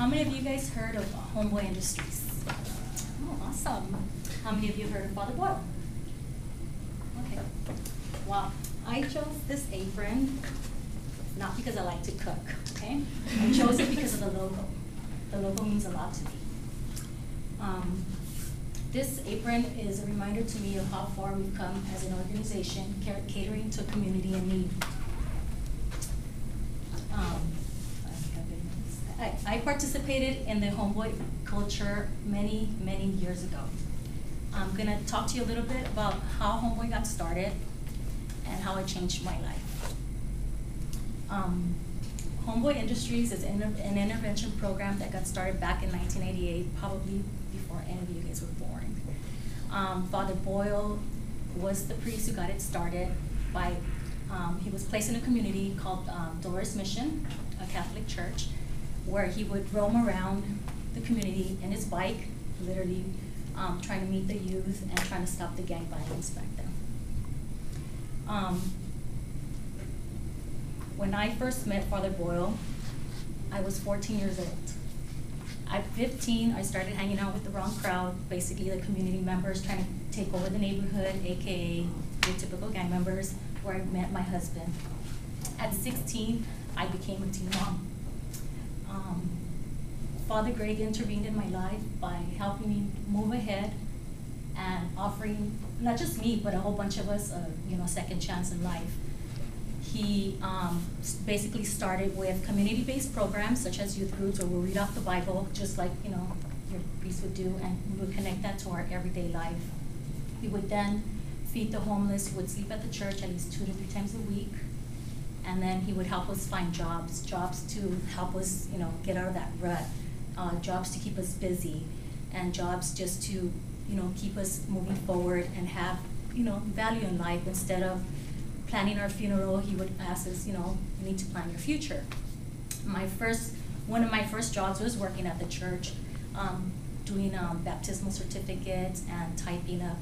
How many of you guys heard of Homeboy Industries? Oh, awesome. How many of you heard of Father Boyle? Okay. Well, I chose this apron not because I like to cook, okay? I chose it because of the logo. The logo means a lot to me. This apron is a reminder to me of how far we've come as an organization catering to a community in need. I participated in the Homeboy culture many, many years ago. I'm gonna talk to you a little bit about how Homeboy got started and how it changed my life. Homeboy Industries is an intervention program that got started back in 1988, probably before any of you guys were born. Father Boyle was the priest who got it started by, he was placed in a community called Dolores Mission, a Catholic church, where he would roam around the community in his bike, literally trying to meet the youth and trying to stop the gang violence back then. When I first met Father Boyle, I was 14 years old. At 15, I started hanging out with the wrong crowd, basically the community members trying to take over the neighborhood, AKA the typical gang members, where I met my husband. At 16, I became a teen mom. Father Greg intervened in my life by helping me move ahead and offering, not just me, but a whole bunch of us, a second chance in life. He basically started with community-based programs such as youth groups, where we'll read off the Bible, just like your priest would do, and we would connect that to our everyday life. We would then feed the homeless, who would sleep at the church at least 2 to 3 times a week, and then he would help us find jobs to help us, get out of that rut, jobs to keep us busy, and jobs just to, keep us moving forward and have, value in life. Instead of planning our funeral, he would ask us, you need to plan your future. One of my first jobs was working at the church, doing baptismal certificates and typing up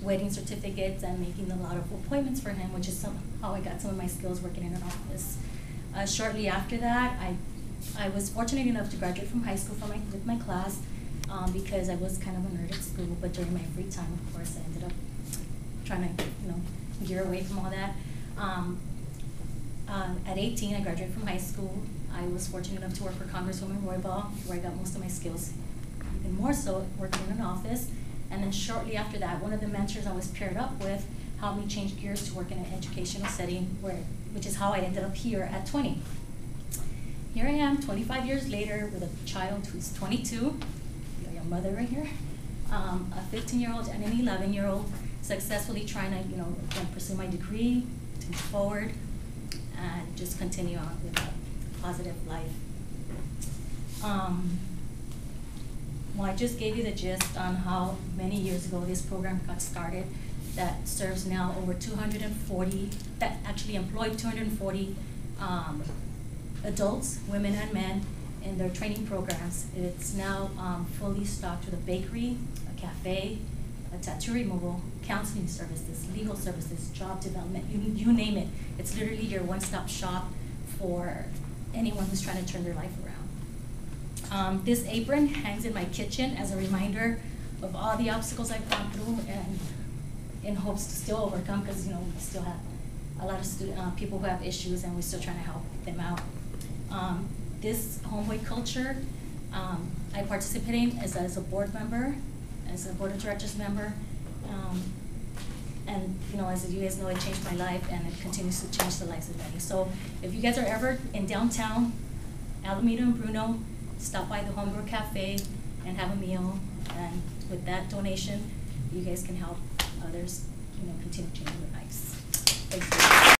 wedding certificates and making a lot of appointments for him, which is how I got some of my skills working in an office. Shortly after that, I was fortunate enough to graduate from high school with my class because I was kind of a nerd at school, but during my free time, of course, I ended up trying to, gear away from all that. At 18, I graduated from high school. I was fortunate enough to work for Congresswoman Roybal, where I got most of my skills, even more so working in an office. And then shortly after that, one of the mentors I was paired up with helped me change gears to work in an educational setting, which is how I ended up here at 20. Here I am, 25 years later, with a child who's 22, your mother right here, a 15-year-old and an 11-year-old, successfully trying to, again, pursue my degree, to move forward, and just continue on with a positive life. Well, I just gave you the gist on how many years ago this program got started that serves now over 240, that actually employed 240 adults, women and men, in their training programs. It's now fully stocked with a bakery, a cafe, a tattoo removal, counseling services, legal services, job development, you name it. It's literally your one-stop shop for anyone who's trying to turn their life around. This apron hangs in my kitchen as a reminder of all the obstacles I've gone through, and in hopes to still overcome, because we still have a lot of people who have issues, and we're still trying to help them out. This Homeboy culture, I participate in as a board member, as a board of directors member, and as you guys know, it changed my life, and it continues to change the lives of many. So if you guys are ever in downtown, Alameda and Bruno, stop by the Homeboy Cafe and have a meal, and with that donation, you guys can help others, continue changing their lives. Thank you.